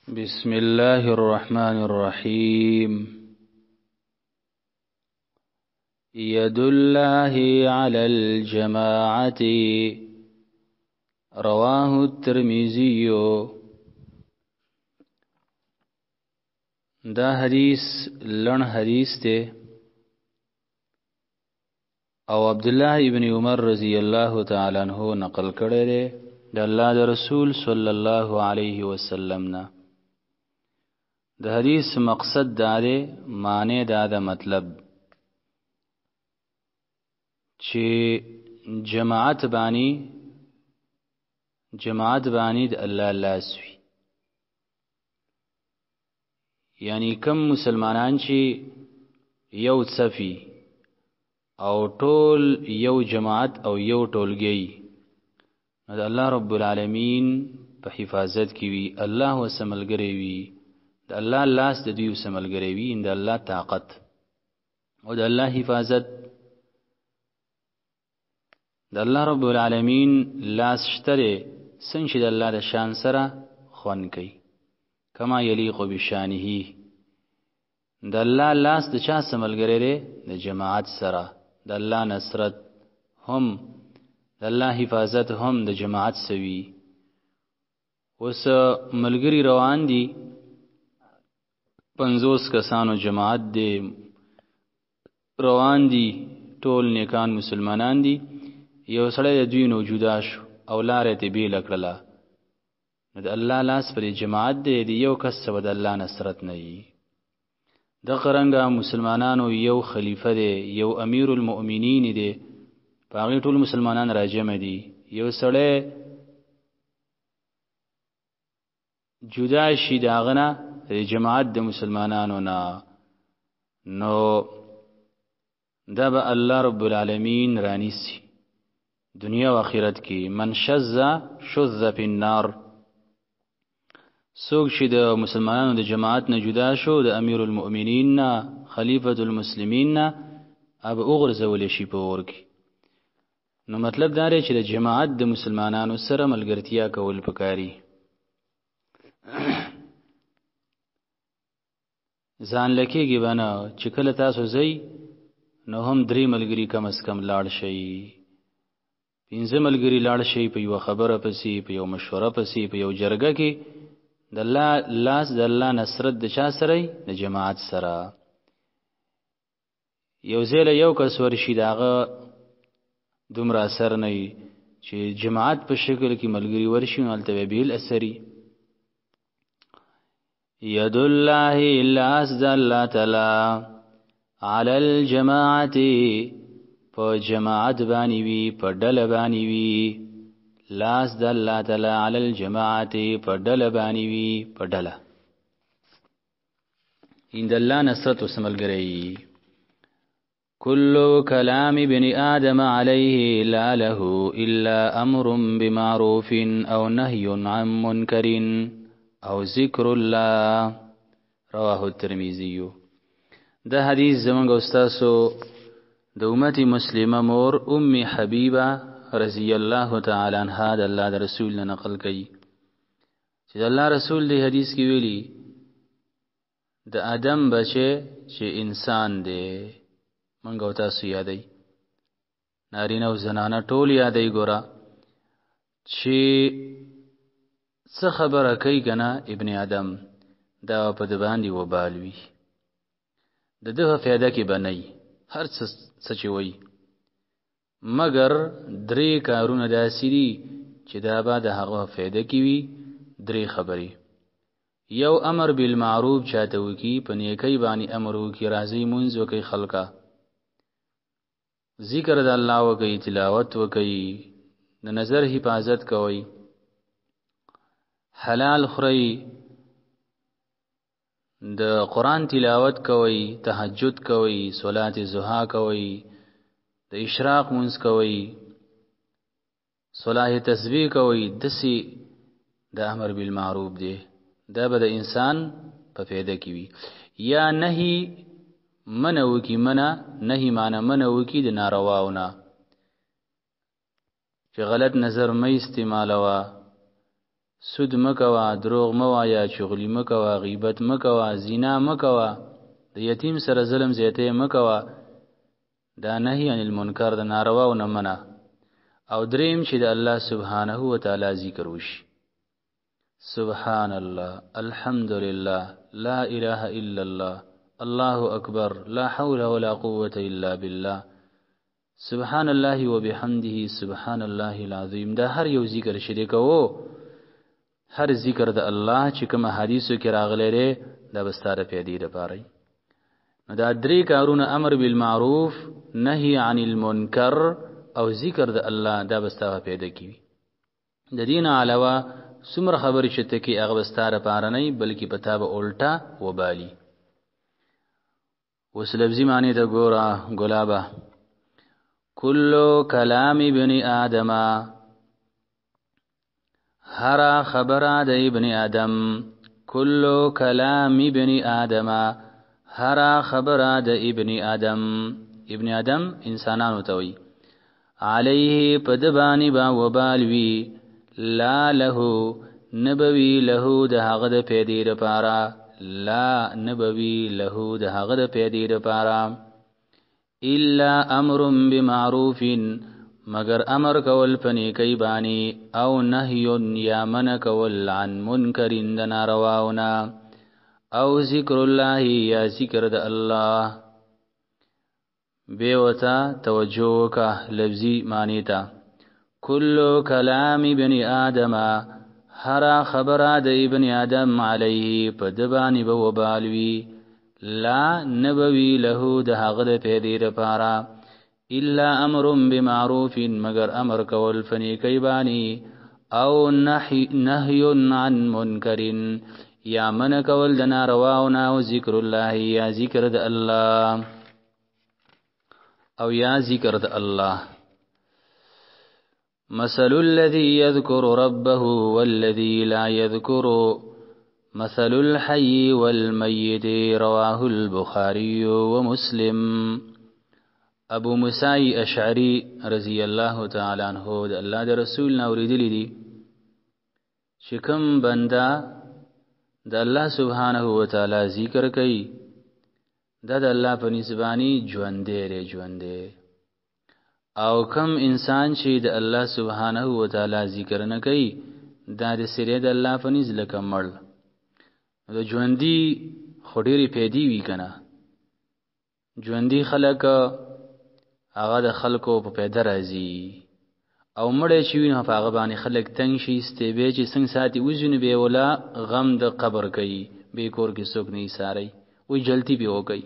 بسم الله الرحمن الرحيم يد الله على الجماعة رواه الترمذي. دا حدیث لن حدیث تے او عبداللہ ابن عمر رضی اللہ تعالی عنہ نقل کرے دے دا اللہ دا رسول صلی اللہ علیہ وسلم نا. دا حدیث مقصد دا دے معنی دا مطلب چی جماعت بانی دا اللہ لاسوی، یعنی کم مسلمانان چی یو صفی او ټول یو جماعت او یو ټولګي، نو د الله رب العالمین په حفاظت کې وي، الله وسملګری وي، د الله لاس د دوی وسملګری وي، د الله طاقت او د الله حفاظت. د الله رب العالمین لاس شتره څنګه د الله د شان سره خوان کوي، کما یلیق بشانه. د الله لاس د چا سملګری دی؟ د جماعت سره. د الله نصرت هم د الله حفاظت هم د جماعت سوي. اوس ملګری روان دي 50 کسانو جماعت دی روان دي، ټول نیکان مسلمانان دي، یو سړی د دوی نو جدا شو او لارې ته بیل کړله، نو د الله لاس پر جماعت دی، د یو کس څخه د الله نصرت نه وي. د قرنګه مسلمانانو یو خلیفہ دی، یو امیر المؤمنین دی، پاغي ټول مسلمانان راجم دي، یو سړی جدا شي داغنه جماعت د مسلمانانو نه، نو دا به الله رب العالمین رانیسی دنیا و آخرت کی. من شذ فی النار، سوک شي د مسلمانانو د جماعت نه جدا شو، د امیر المؤمنین نه، خلیفۃ المسلمین نه، اب اغرزول شي په اور کې. نو مطلب دا دی چې د جماعت د مسلمانانو سره ملګرتیا کول پکاري. ځان لکېږي بنا چې کله تاسو ځئ نو هم 3 ملګري کم از کم لاړ شئ، 5 ملګري لاړ شئ، په یو خبره پسې، په یو مشوره پسې، په یو جرګه کې. د الله لاس د الله نصرت د چا سره؟ د جماعت سره. یو ځله یو کس ورشي داغه دومره اثر نه وي، چې جماعت په شکل کې ملګری ورشي نو هلته بیل اثري. ید الله لاس د الله تعالی علی الجماعت په جماعت باندې وي، په ډله باندې وي. لاس د الله تعالی علی الجماعت په ډله باندې وي، په ډله. ان د الله نصرت وسملګری. کل کلام ابن آدم علیه لا له الا امر بمعروف او نهی عن منکر او ذکر الله. رواه الترمذی. دا حدیث زمونږ استادو د امت مسلمه مور ام حبیبه رضی الله تعالی عنها د الله د رسول نه نقل کړي چې د الله رسول دی حدیث کې ویلي د آدم بچه چې انسان دی، مونږ او تاسو یادای، نارینه او زنانه ټول یادای، ګوره چې څه خبره کوي کنه ابن آدم دا په د باندې وبال وي، د دغه فایده کې بنئ هر څه چې وایي، مگر 3 کارونه داسې دي چې دا به د هغه فایده کې وي. 3 خبرې. یو امر بالمعروف چاته وکي، په نیکی باندې امر وکي، راځي مونږ وکي، خلقا ذکر د الله وکي، تلاوت وکي، د نظر حفاظت کوي، حلال خوري، د قرآن تلاوت کوي، تهجد کوي، صلات ضحا کوي، د اشراق منځ کوي، صلاح تسبیح کوي. دسی د امر بالمعروف دی، دا به د انسان په فایده کې وي. یا نهی منو کی، نهی معنا منو کی د نارواونه، چې غلط نظر مې استعمالوا، سود مکوا، دروغ موایا، چغلی مکوا، غیبت مکوا، زنا مکوا، د یتیم سره ظلم زیاته مکوا. دا نهی عن المنکر د ناروا او نه منع. او دریم چې د الله سبحانه و تعالی ذکر وشي. سبحان الله، الحمدلله، لا اله الا الله، الله اکبر، لا حول ولا قوة الا بالله، سبحان الله وبحمده، سبحان الله العظیم. دا هر یو ذکر شریک وو. هر ذکر د الله چې کوم حدیثو کې راغلی دی دا بستاره پیدې لپاره. نو دا درې کارونه، امر بالمعروف، نهی عن المنکر او ذکر د الله، دا بستاره پیدا کیږي. د دین علاوه څومره خبرې شته کې هغه بستاره پاره نه بلکې پتا به الټا وبالي. وس لفظي معنی ته ګوره ګلابه. کلو کلام ابن آدم، هر خبره د ابن آدم. کلو کلام ابن آدم، هر خبره د ابن آدم. ابن آدم انسانانو ته وي. علیه پدبانی با وبالوی، لا له نبوی له د هغه د پیدې لپاره، لا نبوی له د هغه د پیدې لپاره. الا امر بمعروف، مگر امر کول پنی کی بانی، او نهی یا من کول عن منکر د نارواونا، او ذکر الله یا ذکر د الله. بیوتا توجه کا لفظی معنی تا. کل کلام ابن آدم، هر خبره د ابن آدم علیه پدبانی به وبالوی، لا نبوی له د هغه د پیدې لپاره. الا امر بمعروف، مگر امر کول فنی کی بانی، او نهی عن منکر یا من کول د نارواونا، او ذکر الله یا ذکر د الله، او یا ذکر د الله. مثل الذي يذكر ربه والذي لا يذكر، مثل الحي والميت، رواه البخاري ومسلم. ابو موسی اشعری رضی الله تعالی عنہ د الله د رسول نو ورېدلی دي چې کوم بندا د الله سبحانه و تعالی ذکر کوي دا د الله په نسبانی ژوندې، او کم انسان چې د الله سبحانه و تعالی ذکر نه کوي دا د سره د الله په نس لکه مړ. د ژوندۍ خډيري پیدي وی کنه. ژوندۍ خلک هغه د خلکو په پیدا راځي، او مړ چې وینه په هغه باندې خلک تنگ شي، استبه چې څنګه ساتي وزونه به ولا غم د قبر کوي، به کور کې څوک نه ساري، وی جلتی به وکي.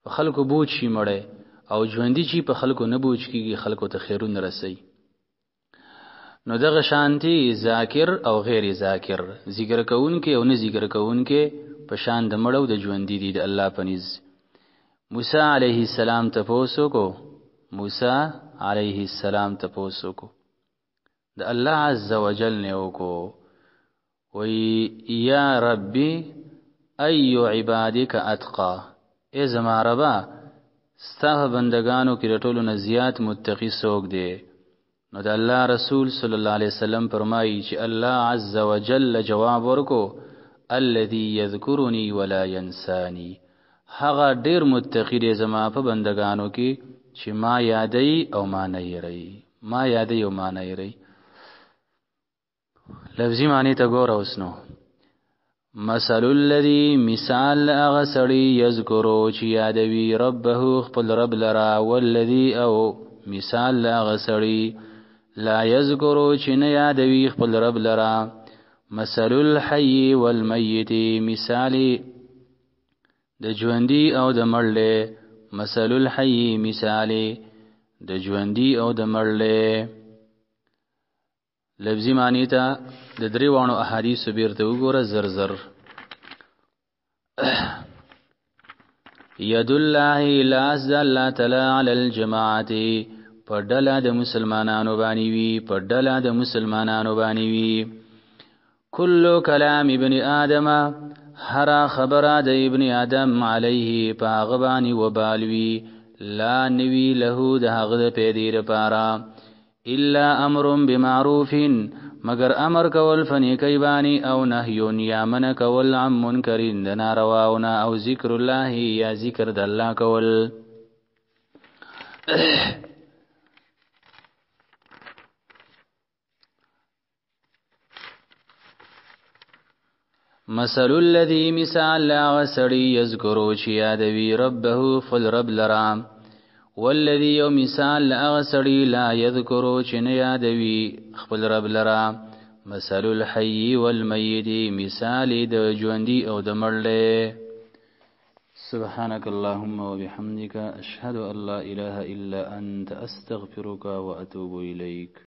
په خلکو بوج شي مړ، او ژوندۍ چې په خلکو نه بوج کیږي، خلکو ته خیرونه رسي. نو دغه شانتی ذاکر او غیر ذاکر، ذکر کوونکې او نه ذکر کوونکې په شان د مړو د ژوندۍ دي د الله پنيز. موسی علیه السلام تپوسو کو، موسی علیه السلام تپوسو کو د الله عز وجل نه وکړو، وی یا ربی ای عبادک اتقا، ای زما ربا ستا بندگانو کې ټولو نه زیات متقی څوک دی؟ نو د الله رسول صلی الله علیه وسلم فرمایي چې الله عز وجل جواب ورکو، الذي يذكرني ولا ينساني، هغه ډیر متقی دی زما په بندگانو کې چې ما یادای او ما نه یری، ما یادای او ما نه یری. لفظی معنی ته ګور اوسنو. مثل الذي مثال هغه سړی یذکرو چې یادوي ربه خپل رب لرا، والذي او مثال هغه سړی لا یذکرو چې نه یادوي خپل رب لرا. مثل الحي والمیت، مثال د ژوندۍ او د مړ. مثل الحي، مثال د ژوندۍ او د مړ. لفظی معنی ته د دریوانو احادیث بیرته وګوره زر. ید الله لا زال تعالی علی الجماعت، په ډله د مسلمانانو باندې وی، په ډله د مسلمانانو باندې وی. کل کلام ابن آدم، هر خبره د ابن آدم علیه په هغه باندې وبالوی، لا نوی له د هغه د پیدې لپاره. الا امر بمعروف، مگر امر کول فنیکی بانی او نهیون یا من کول عن منکرین د نارواونا او ذکر الله یا ذکر د الله کول. مثل الذي مثال لا غسړي يذكرو چې یادوي ربه فل رب لرام، والذي یو مثال لا غسړي لا يذكرو چې نه یادوي خپل رب لرام. مثل الحي والميت مثال د ژوندۍ او د مړ. سبحانك اللهم وبحمدك أشهد أن لا إله إلا أنت أستغفرك وأتوب إليك.